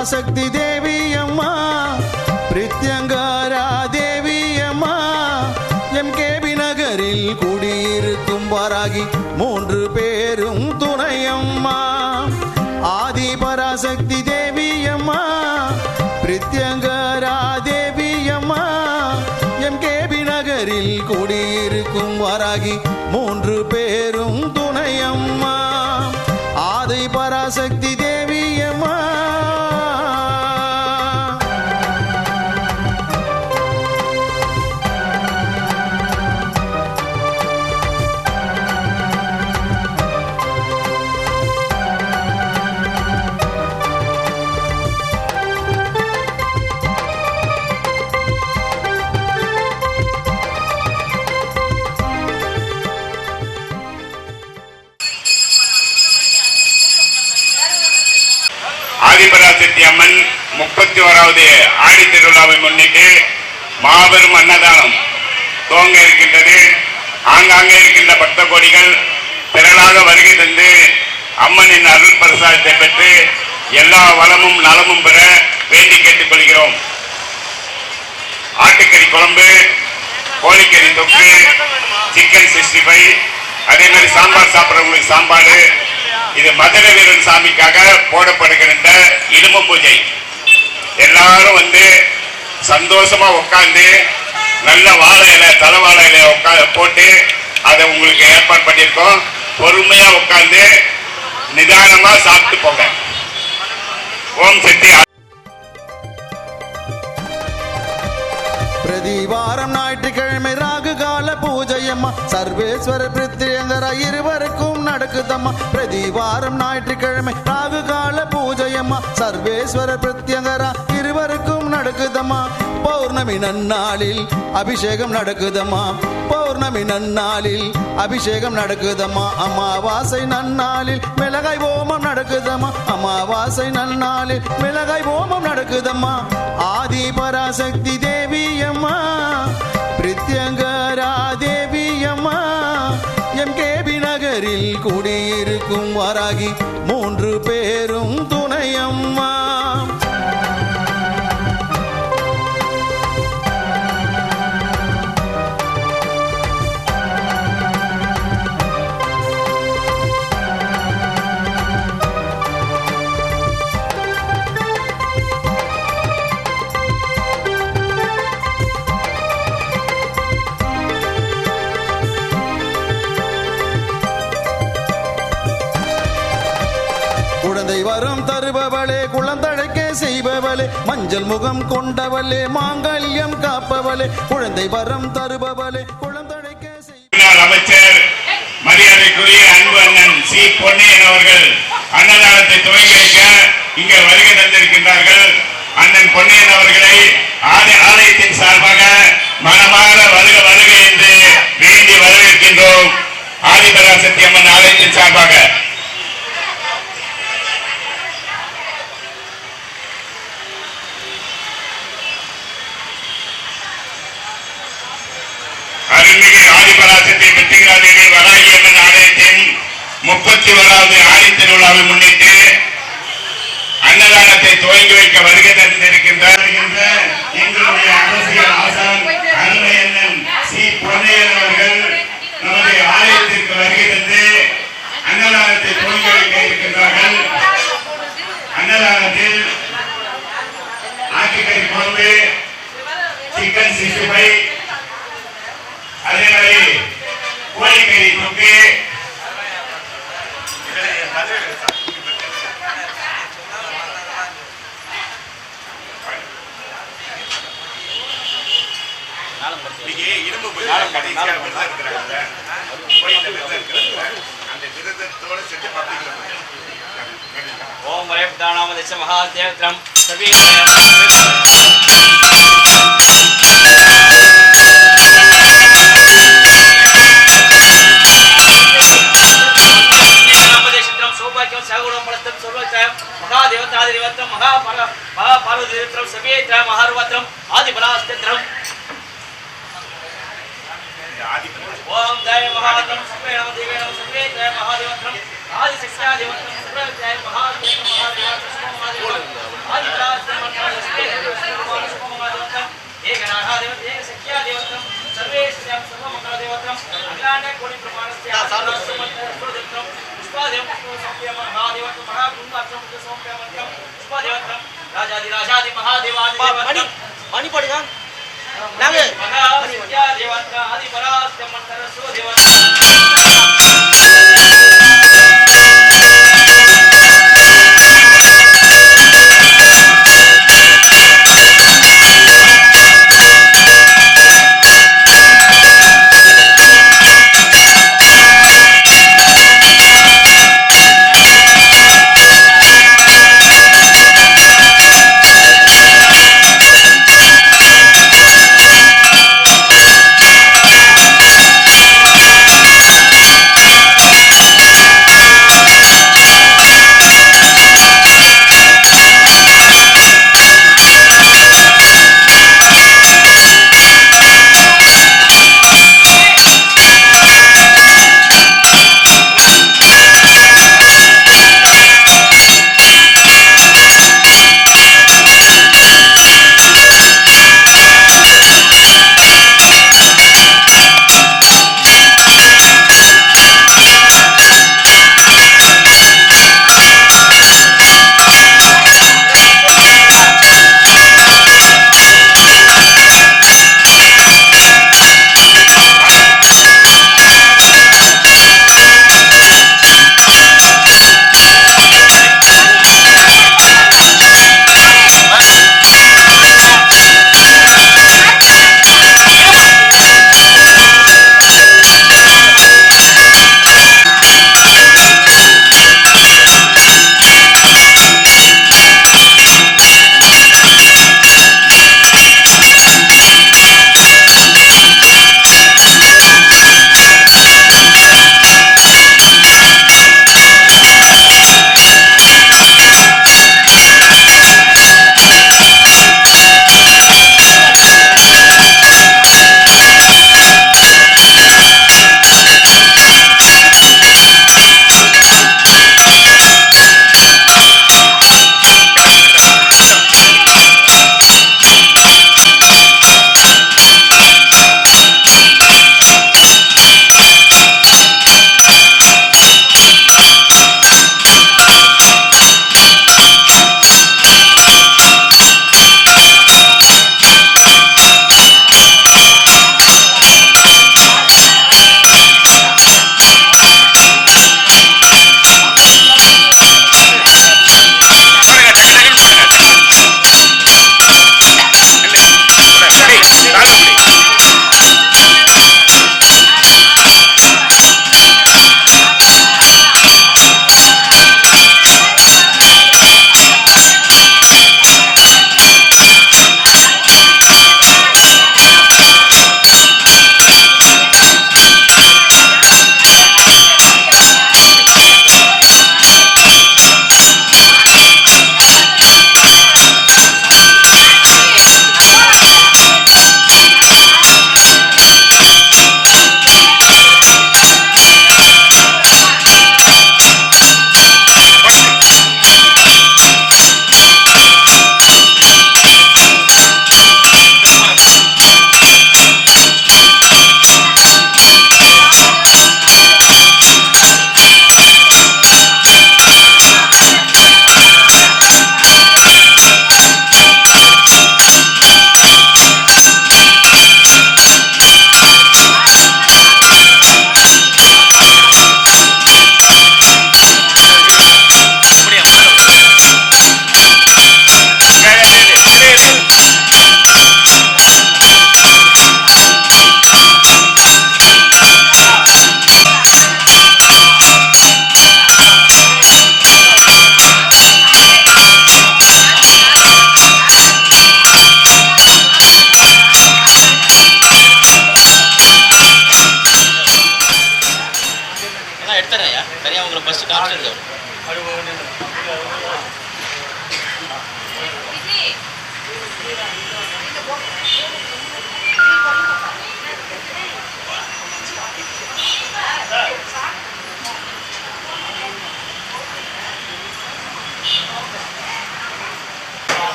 பராசக்தி தேவி அம்மா பிரித்யங்காரா தேவி அம்மா எம்கேபி நகரில் குடியிருக்கும் வாராகி 3 பேரும் துணையம்மா ஆதி பராசக்தி தேவி அம்மா பிரித்யங்காரா தேவி அம்மா எம்கேபி நகரில் குடியிருக்கும் வாராகி 3 பேரும் துணையம்மா ஆதி பராசக்தி தேவி அம்மா ஆதிபராசக்தி அம்மன் 31வது ஆடி திருவிழாவை முன்னிட்டு மாபெரும் அன்னதானம் துவங்க இருக்கின்றது. ஆங்காங்கே இருக்கின்ற பக்த கோடிகள் திரளாக வருகை தந்து அம்மனின் அருள் பிரசாதத்தை பெற்று எல்லா வளமும் நலமும் பெற வேண்டி கேட்டுக் கொள்கிறோம். ஆட்டுக்கறி குழம்பு, கோழிக்கறி தொக்கு, சிக்கன் 65, அதே மாதிரி சாம்பார் சாப்பிட்றவங்களுக்கு சாம்பார். இது மதுரை வீரன் சாமிக்காக போடப்படுகின்ற இடும்பு பூஜை. எல்லாரும் வந்து சந்தோஷமா உட்கார்ந்து நல்ல வாழை இலை, தலைவாழை இலையை போட்டு அதை உங்களுக்கு ஏற்பாடு பண்ணியிருக்கோம். பொறுமையா உட்கார்ந்து நிதானமா சாப்பிட்டு போங்க. ஓம் சக்தி. பிரதிவாரம் ஞாயிற்றுக்கிழமை ராகு கால பூஜையம்மா சர்வேஸ்வர பிரித்யங்கர இருவருக்கும் நடக்குதம்மா. பிரதிவாரம் ஞாயிற்றுக்கிழமை ராகு கால பூஜையம்மா சர்வேஸ்வர பிரித்யங்கர இருவருக்கும் நடக்குதம்மா. பௌர்ணமி நன்னாளில் அபிஷேகம் நடக்குதம்மா. பௌர்ணமி நன்னாளில் அபிஷேகம் நடக்குதம்மா. அமாவாசை நன்னாளில் மிளகாய் ஓமம் நடக்குதம்மா. அமாவாசை நன்னாளில் மிளகாய் ஓமம் நடக்குதம்மா. ஆதி பராசக்தி தேவி அம்மா பிரித்யங்கரா தேவி அம்மா எம்கேபி நகரில் குடியிருக்கும் வாராகி 3 பேரும் துணையம்மா. குழந்தை வரம் தருபவளே, குழந்தழைக்க செய்பவளே, மஞ்சள் முகம் கொண்டவளே, மாங்கல்யம் காப்பவளே, குழந்தை வரம் தருபவளே, குழந்தழைக்க செய்பவளே. அமைச்சர் மரியாதைக்குரிய அன்பு அண்ணன் சி. பொன்னையன் அவர்கள் அன்னதானத்தை துவங்கி வைக்க இங்கே வருகை தந்திருக்கின்றார்கள். அண்ணன் பொன்னையன் அவர்களை ஆலயத்தின் சார்பாக மனமாற வருக வருக என்று வேண்டி வரவேற்கின்றோம். ஆதிபராசக்தி அம்மன் ஆலயத்தின் சார்பாக அருள்மிகு ஆதிபராசக்தி பிரித்யங்கரா வராகி அம்மன் ஆலயத்தின் 31வது ஆடி திருவிழாவை முன்னிட்டு அன்னதானத்தை துவங்கி வைக்க வருகை தந்திருக்கின்ற எங்களுடைய அரசியல் ஆசான் அருமை அண்ணன் சி. பொன்னையன் அவர்கள் நமது ஆலயத்திற்கு வருகை தந்து அன்னதானத்தை துவங்கி வைக்க இருக்கின்றார்கள். அன்னதானத்தில் ஆட்டுக்கறி குழம்பு, சிக்கன் 65, அதே மாதிரி கோழிக்கறி தொக்கு, ஓம் வரேப்தானாம தச்ச மகாதேவத்ரம் சர்வே சௌபாக்கியம் சகுணம் பலத்தம் சர்வச்சயம் மகாதேவதாதி தேவத்ரம் மகாபார்வதி தேவத்ரம் சர்வே மகாருவத்ரம் ஆதிபராஸ்தத்ரம் ஓம் ஜெய மகாதேவ சர்வே நம தேவே நம சர்வே ஜெய மகாதேவத்ரம் ஆதிசக்தியா தேவத்தம் சுப்ரஜாய மகாதேவ மகாதேவ ஆதித்யாஸ்தம ஏகநாதா தேவம் ஏகசக்தியா தேவத்தம் சர்வேஸ்வரம் சர்வமங்கலதேவத்தம் அகிலாண்ட கோடி பிரமாணஸ்ய ஆசமந்தம் புஷ்பாதேவம் புஷ்பசம்ப்ய மகாதேவத்தம் மகாகுண்டாச்சம் புஷ்பசம்ப்யமந்தம் புஷ்பாதேவத்தம் ராஜாதி மகாதேவாதி தேவத்தம் மணி படுங்க நாங்க மகாசக்தியா தேவத்தம் ஆதி பராஸ்தம் மந்தரசோ தேவத்தம்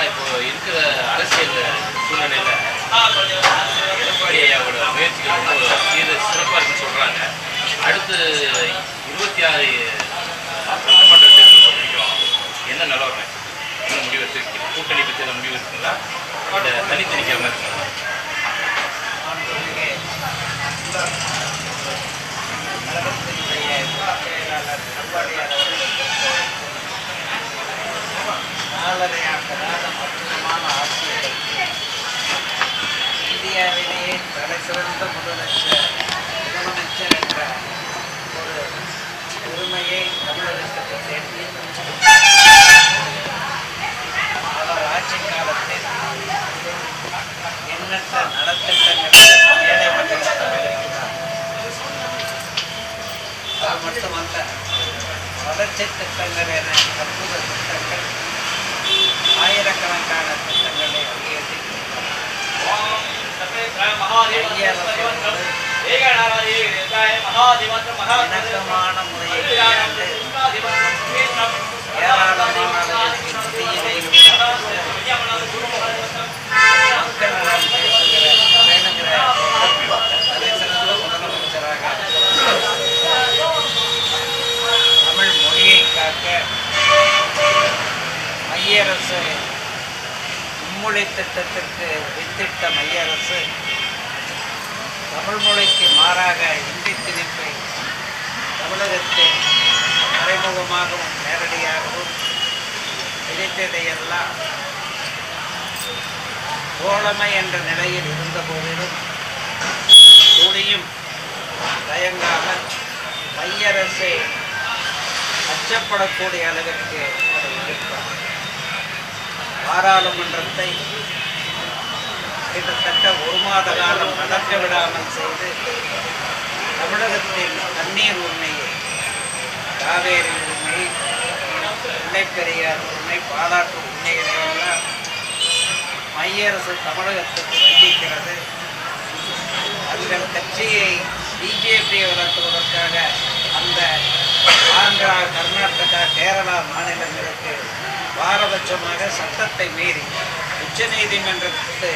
இப்போ இருக்கிற அரசியல் சூழ்நிலையில் எடப்பாடி ஐயாவோட முயற்சிகள் ரொம்ப சிறப்பாக இருக்குன்னு சொல்கிறாங்க. அடுத்து 26 சட்டமன்ற தேர்தல் வரைக்கும் என்ன நிலவரம், என்ன முடிவு வச்சிருக்கீங்க? கூட்டணி பற்றி எல்லாம் முடிவு இருக்குங்களா, இல்லை தனித்தனிக்கிற மாதிரி இருக்குங்களா? முக்கியமான ஆட்சியர்கள் இந்தியாவிலேயே தலை சிறந்த முதலமைச்சர் என்ற ஒரு பெருமையை தமிழகத்துக்கு சேர்த்து அவர் ஆட்சி காலத்தில் எண்ணற்ற நலத்திட்டங்களை ஏழை மக்களுக்கு வழங்கினார். அது மட்டுமல்ல, வளர்ச்சி திட்டங்கள் என அற்புத திட்டங்கள், ஆயிரக்கணக்கான திட்டங்களை இணக்கமான முறையை ஏராளமானவர்களுக்கு நிதியினை மக்கள் நலம் பேணுகிற தலைசிறந்த முதலமைச்சராக தமிழ் மொழியை காக்க மைய அரசு மும்மொழி திட்டத்திற்கு வித்திட்ட மைய அரசு தமிழ் மொழிக்கு மாறாக இந்தி திணிப்பை தமிழகத்தில் மறைமுகமாகவும் நேரடியாகவும் விதித்ததையெல்லாம் தோழமை என்ற நிலையில் இருந்த போதிலும் துணியும் தயங்காமல் மைய அரசை அச்சப்படக்கூடிய அளவிற்கு அதை எதிர்ப்பார். பாராளுமன்றத்தை கிட்டத்தட்ட 1 மாத காலம் நடக்க விடாமல் செய்து தமிழகத்தின் தண்ணீர் உரிமையை, காவேரி உரிமை, முல்லைப்பெரியார் உரிமை, பாலாற்று உரிமைகளையெல்லாம் மைய அரசு தமிழகத்துக்கு வந்திக்கிறது. தங்கள் கட்சியை பிஜேபியை வளர்த்துவதற்காக அந்த ஆந்திரா, கர்நாடகா, கேரளா மாநிலங்களுக்கு பாரபட்சமாக சட்டத்தை மீறி உச்ச நீதிமன்றத்து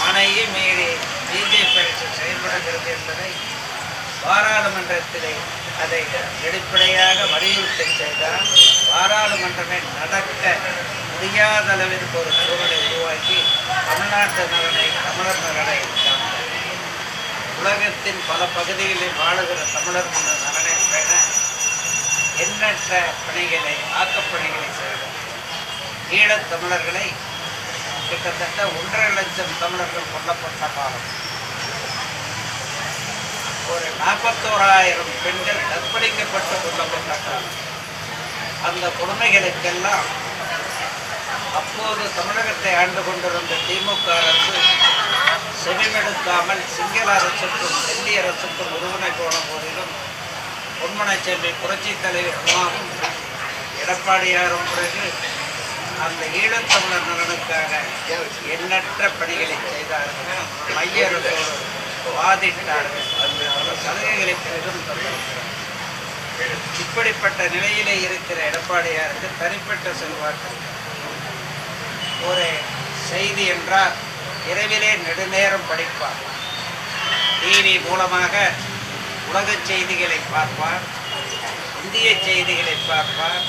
ஆணையை மீறி பிஜேபி அரசு செயல்படுகிறது என்பதை பாராளுமன்றத்திலே அதை வெளிப்படையாக வலியுறுத்தி செய்தால் பாராளுமன்றமே நடக்க முடியாத அளவிற்கு ஒரு சூழலை உருவாக்கி தமிழ்நாட்டு நலனை, தமிழர் நலனை, உலகத்தின் பல பகுதிகளில் வாழுகிற தமிழர் நலனை பெற எண்ணற்ற பணிகளை, ஆக்கப்பணிகளை செய்தார். ஈழத் தமிழர்களை கிட்டத்தட்ட 1.5 லட்சம் தமிழர்கள் கொல்லப்பட்ட காலம், ஒரு 41,000 பெண்கள் கற்பழிக்கப்பட்டு கொல்லப்பட்ட காலம். அந்த கொடுமைகளுக்கெல்லாம் அப்போது தமிழகத்தை ஆண்டு கொண்டிருந்த திமுக அரசு செவிமெடுக்காமல் சிங்கள அரசுக்கும் டெல்லி அரசுக்கும் உறுதுணை போன போதிலும் பொன்மனச்செல்வி புரட்சி தலைவர் உமாவும் எடப்பாடியாரும் பிறகு அந்த ஈழத்தமிழர் நலனுக்காக எண்ணற்ற பணிகளை செய்தார்கள். மைய அரசோடு வாதிட்டார்கள். அந்த சலுகைகளை பெரிதும் தந்திருக்கிறார். இப்படிப்பட்ட நிலையிலே இருக்கிற எடப்பாடியாருக்கு தனிப்பட்ட செல்வாக்கு. ஒரு செய்தி என்றால் இரவிலே நெடுநேரம் படிப்பார். டிவி மூலமாக உலக செய்திகளை பார்ப்பார், இந்திய செய்திகளை பார்ப்பார்,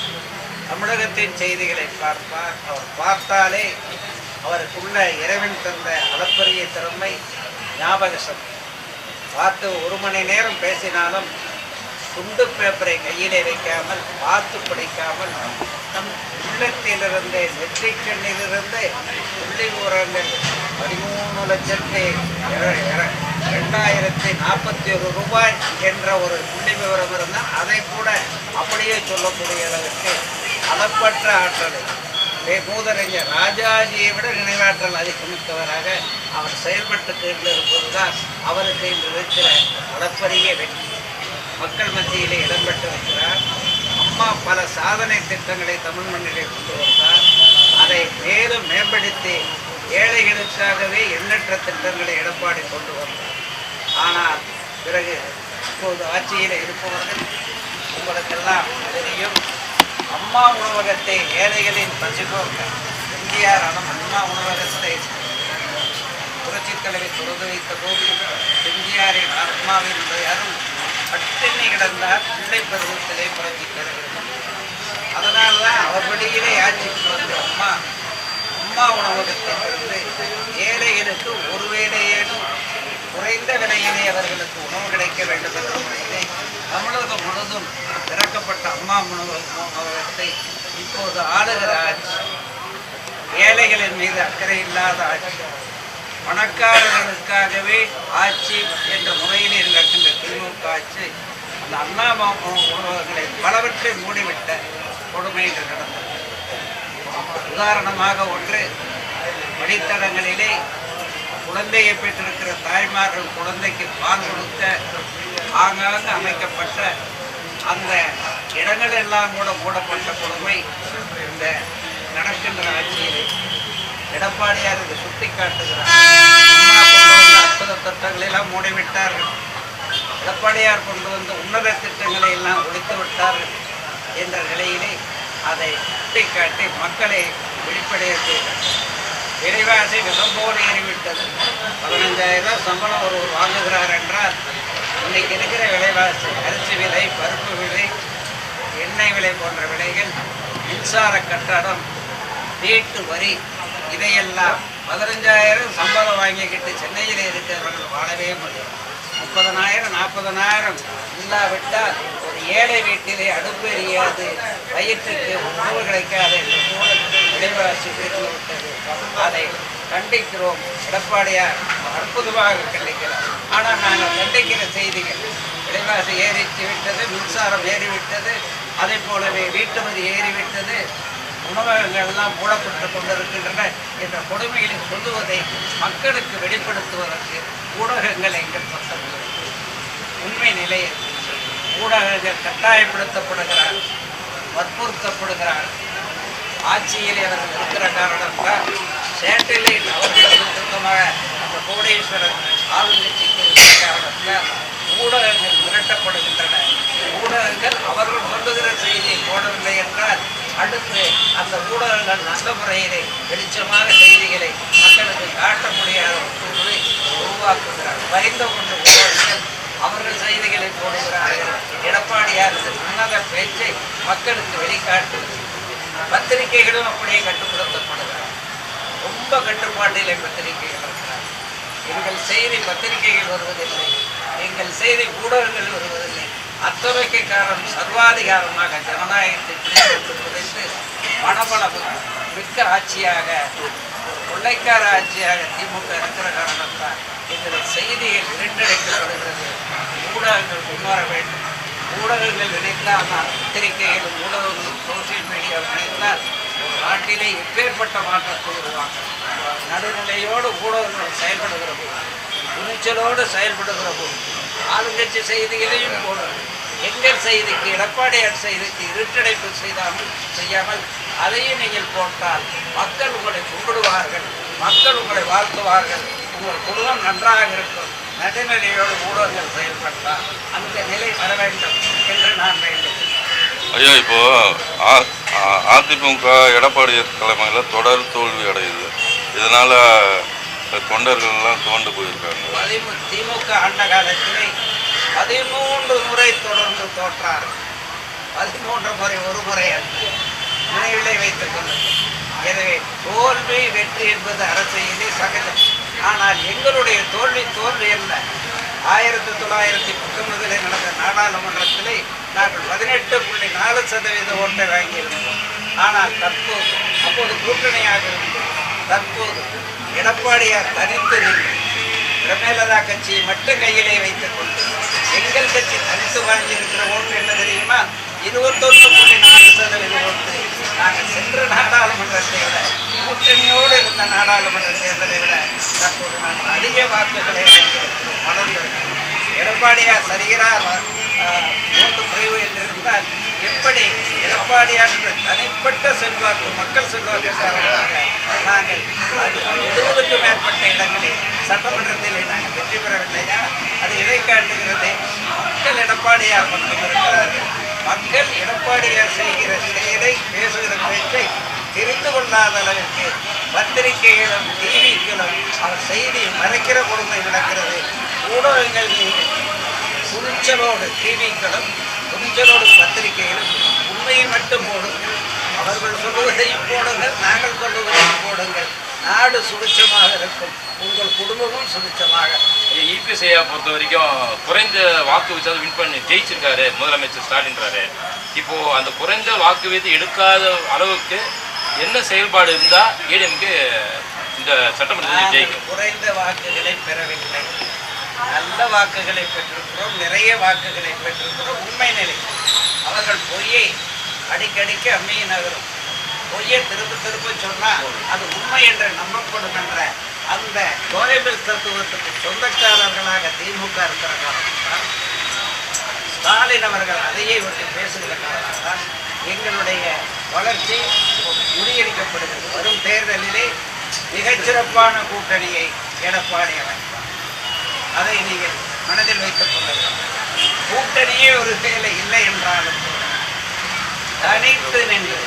தமிழகத்தின் செய்திகளை பார்ப்பார். அவர் பார்த்தாலே அவருக்குள்ள இறைவன் தந்த அளப்பரிய திறமை, ஞாபக சக்தி. பார்த்து 1 மணி நேரம் பேசினாலும் துண்டு பேப்பரை கையிலே வைக்காமல், பார்த்து படிக்காமல், நம் உள்ளத்திலிருந்து, நெற்றிக்கண்ணிலிருந்து புள்ளி விவரங்கள் 13,241 ரூபாய் என்ற ஒரு புள்ளி விவரம் இருந்தால் அதை கூட அப்படியே சொல்லக்கூடிய அளவிற்கு அளப்பற்ற ஆற்றலை மூதறிஞர் ராஜாஜியை விட நினைவாற்றல் அதிகமிக்கவராக அவர் செயல்பட்டு கொண்டிருப்பதுதான் அவருக்கு இன்று இருக்கிற அளப்பரிய வெற்றி. மக்கள் மத்தியிலே இடம்பெற்று இருக்கிறார். அம்மா பல சாதனை திட்டங்களை தமிழ் மண்ணிலே கொண்டு வந்தார். அதை மேலும் மேம்படுத்தி ஏழைகளுக்காகவே எண்ணற்ற திட்டங்களை எடப்பாடி கொண்டு வந்தார். ஆனால் பிறகு இப்போது ஆட்சியில் இருப்பவர்கள் உங்களுக்கெல்லாம் தெரியும், அம்மா உணவகத்தை ஏழைகளின் பசிபோக்க எம்ஜிஆர் அம்மா உணவகத்தை புரட்சித் தலைவர் தொடர்ந்து வைத்த போது எம்ஜிஆரின் ஆத்மாவின் அருள் பட்டினி கிடந்தார் பிள்ளை பருவத்திலே புரட்சித் தலைவர். அதனால்தான் அவர் வழியிலே ஆட்சிக்கு வந்த அம்மா உணவகத்தை திறந்து ஏழைகளுக்கு ஒருவேளையேனும் குறைந்த விலையிலே அவர்களுக்கு உணவு கிடைக்க வேண்டும் என்ற முறையிலே தமிழகம் முழுவதும் திறக்கப்பட்ட அம்மா உணவகத்தை இப்போது ஆளுகிற ஆட்சி, ஏழைகளின் மீது அக்கறை இல்லாத ஆட்சி, பணக்காரர்களுக்காகவே ஆட்சி என்ற முறையிலே நடக்கின்ற திமுக ஆட்சி அந்த அண்ணா உணவகங்களை பலவற்றை மூடிவிட்ட கொடுமை என்று நடந்தது. உதாரணமாக ஒன்று, வழித்தடங்களிலே குழந்தையை பெற்றிருக்கிற தாய்மார்கள் குழந்தைக்கு பால் கொடுக்க ஆங்காங்கு அமைக்கப்பட்ட அந்த இடங்கள் எல்லாம் கூட மூடப்பட்ட கொடுமை இந்த நடக்கின்ற ஆட்சியிலே எடப்பாடியார் இதை சுட்டி காட்டுகிறார். அற்புத திட்டங்களை எல்லாம் மூடிவிட்டார்கள், எடப்பாடியார் கொண்டு வந்த உன்னத திட்டங்களை எல்லாம் ஒழித்து விட்டார்கள் என்ற நிலையிலே அதை சுட்டி காட்டி மக்களை வெளிப்படைய செய்தார். விலைவாசி விளம்போடு ஏறிவிட்டது. 15,000 சம்பளம் ஒருவர் வாங்குகிறார் என்றால் இன்னைக்கு இருக்கிற விலைவாசி, அரிசி விலை, பருப்பு விலை, எண்ணெய் விலை போன்ற விலைகள், மின்சார கட்டணம், வீட்டு வரி, இதையெல்லாம் 15,000 சம்பளம் வாங்கிக்கிட்டு சென்னையில் இருக்கிறவர்கள் வாழவே முடியும். 30,000 40,000 இல்லாவிட்டால் ஒரு ஏழை வீட்டிலே அடுப்பு எரியாது, வயிற்றுக்கு உணவு கிடைக்காது என்ற சூழல் விலைவாசி விட்டது. அதை கண்டிக்கிறோம். எடப்பாடியார் அற்புதமாக கண்டிக்கிறார். ஆனால் நாங்கள் கண்டிக்கிற செய்திகள், விலைவாசி ஏறிச்சு விட்டது, மின்சாரம் ஏறிவிட்டது, அதே போலவே வீட்டு வரி ஏறிவிட்டது, உணவகங்கள்லாம் மூடப்பட்டு கொண்டிருக்கின்றன என்ற கொடுமைகளை சொல்லுவதை மக்களுக்கு வெளிப்படுத்துவதற்கு ஊடகங்கள் எங்கள் பக்கம் உண்மை நிலையில் ஊடகங்கள் கட்டாயப்படுத்தப்படுகிறார், வற்புறுத்தப்படுகிறார். ஆட்சியிலே அவர்கள் இருக்கிற காரணத்தால் சேட்டலைட் அவர்களுக்கு சுத்தமாக அந்த கோடீஸ்வரர் ஆளுங்கட்சிக்கு இருக்கிற காரணத்தால் ஊடகங்கள் மிரட்டப்படுகின்றன. ஊடகங்கள் அவர்கள் சொல்லுகிற செய்தியை போடவில்லை என்றால் அடுத்து அந்த ஊடகங்கள் நல்ல முறையிலே வெளிச்சமாக செய்திகளை மக்களுக்கு காட்ட முடியாத சூழலை உருவாக்குகிறார். பயந்த கொண்டு ஊடகங்கள் அவர்கள் செய்திகளை போடுகிறார்கள். எடப்பாடியார் உன்னத பேச்சை மக்களுக்கு வெளிக்காட்டுவது. பத்திரிகைகளும் அப்படியே கட்டுப்படுத்தப்படுகிறார். ரொம்ப கட்டுப்பாட்டிலே பத்திரிகைகள் இருக்கிறார். எங்கள் செய்தி பத்திரிகைகள் வருவதில்லை, எங்கள் செய்தி ஊடகங்கள் வருவதில்லை. அத்தகைய காரணம் சர்வாதிகாரமாக ஜனநாயகத்தை பிடித்து மனபலம் மிக்க ஆட்சியாக, கொள்ளைக்கார ஆட்சியாக திமுக இருக்கிற காரணத்தால் எங்கள் செய்திகள் இரண்டடைக்கப்படுகிறது. ஊடகங்கள் முன்வர வேண்டும். ஊடகங்கள் நினைத்தால் பத்திரிகைகளும் ஊடகங்களும் சோசியல் மீடியா நினைத்தால் நாட்டிலே எப்பேற்பட்ட மாற்றத்தை உருவாக்கும். நடுநிலையோடு ஊடகங்கள் செயல்படுகிற போது, துணிச்சலோடு செயல்படுகிற போது ஆளுங்கட்சி செய்திகளையும் போடும். எங்கள் செய்திக்கு, எடப்பாடியார் செய்திக்கு இருட்டடைப்பு செய்யாமல் அதையும் நீங்கள் போட்டால் மக்கள் உங்களை கும்பிடுவார்கள், மக்கள் உங்களை வாழ்த்துவார்கள், உங்கள் குடும்பம் நன்றாக இருக்கும். நடுநிலையோடு ஊடகங்கள் செயல்பட்டால் அந்த நிலை வர வேண்டும் என்று நான் வேண்டுகிறேன். ஐயா, இப்போ அதிமுக எடப்பாடியார் தலைமையில் தொடர் தோல்வி அடையுது. இதனால தொண்டர்கள்லாம் தோண்டு போயிருக்காங்க. திமுக ஆண்ட காலத்திலே 13 முறை தொடர்ந்து தோற்றார். 13 முறை ஒரு முறை நினைவிலை வைத்துக் கொள்ளுங்கள். எனவே தோல்வி வெற்றி என்பது அரசியலே சகஜம். ஆனால் எங்களுடைய தோல்வி அல்ல. 1919 நடந்த நாடாளுமன்றத்திலே நாங்கள் 18.4% ஓட்டை வாங்கியிருந்தோம். ஆனால் அப்போது கூட்டணியாக இருந்தோம். தற்போது எடப்பாடியார் தனித்து நின்று பிரமேலதா கட்சியை மட்டும் கையிலே வைத்துக் கொண்டு எங்கள் கட்சி தனித்து வாங்கியிருக்கிற ஓட்டு என்ன தெரியுமா? 21.4% ஓட்டு. நாங்கள் சென்ற நாடாளுமன்றத்தை விட, கூட்டணியோடு இருந்த நாடாளுமன்ற தேர்தலை விட தற்போது நாங்கள் அதிக வாக்குகளை வளர்ந்திருக்கிறோம். எடப்பாடியார் சரிகிறார் ஓட்டு குறைவு என்று இருந்தால் எப்படி எடப்பாடியார் என்ற தனிப்பட்ட செல்வாக்கு மக்கள் செல்வாக்கு காரணமாக நாங்கள் 70க்கும் மேற்பட்ட இடங்களில் சட்டமன்றத்தில் நாங்கள் வெற்றி பெறவில்லையா? அது எதை காட்டுகிறது? மக்கள் எடப்பாடியார் மட்டும் இருக்கிறார்கள். மக்கள் எடப்பாடியார் செய்கிற செயலை பேசுகிற பேச்சை தெரிந்து கொள்ளாத அளவிற்கு பத்திரிகைகளும் டிவிக்களும் அவர் செய்தியை மறைக்கிற கொடுமை நடக்கிறது. ஊடகங்கள் மீது துணிச்சலோடு டிவிக்களும் துணிச்சலோடு பத்திரிகைகளும் உண்மையை மட்டும் போடுங்கள். அவர்கள் சொல்லுவதையும் போடுங்கள், நாங்கள் சொல்லுவதையும் போடுங்கள். நாடு சுபிட்சமாக இருக்கும், உங்கள் குடும்பமும் சுபிட்சமாக. இபிஎஸ் ஐயா பொறுத்த வரைக்கும் குறைந்த வாக்கு வித்தியாசம் வின் பண்ணி ஜெயிச்சிருக்காரு முதலமைச்சர் ஸ்டாலின்றாரு. இப்போ அந்த குறைந்த வாக்கு விகிதம் எடுக்காத அளவுக்கு என்ன செயல்பாடு இருந்தா ஏடிஎம்கே இந்த சட்டமன்றத்தில் ஜெயிக்கும்? குறைந்த வாக்குகளை பெறவில்லை, நல்ல வாக்குகளை பெற்றிருக்கிறோம், நிறைய வாக்குகளை பெற்றிருக்கிறோம். உண்மை நிலை அவர்கள் பொய்யை அடிக்கடிக்கு அம்மியை நகரும். பொய்யை திரும்ப திரும்ப சொன்னால் அது உண்மை என்று நம்பப்படும் என்ற அந்த கோயபிள் தத்துவத்துக்கு சொந்தக்காரர்களாக திமுக இருக்கிற காரணத்தால் ஸ்டாலின் அவர்கள் அதையே விட்டு பேசுகிற காரணத்தால் எங்களுடைய வளர்ச்சி முறியடிக்கப்படுகிறது. வரும் தேர்தலிலே மிகச்சிறப்பான கூட்டணியை எடப்பாடி அமைப்பார். அதை நீங்கள் மனதில் வைத்துக் கொள்ளுங்கள். கூட்டணியே ஒரு வேலை இல்லை என்றாலும் தனித்து நின்று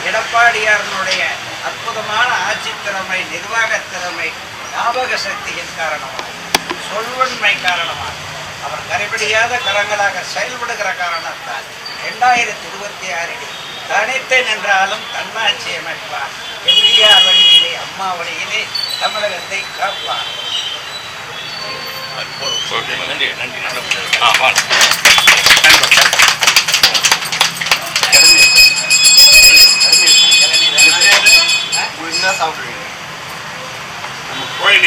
எடப்பாடியாரனுடைய அற்புதமான ஆட்சி திறமை, நிர்வாக திறமை, ஞாபக சக்தியின் காரணமாக, சொல்வன்மை காரணமாக, அவர் கரைபிடியாத கரங்களாக செயல்படுகிற காரணத்தால் 2026 தனித்து நின்றாலும் தன்னாட்சி அமைப்பார். எம்ஜிஆர் வழியிலே, அம்மா வழியிலே தமிழகத்தை காப்பார். நன்றி நன்றி. கோயில்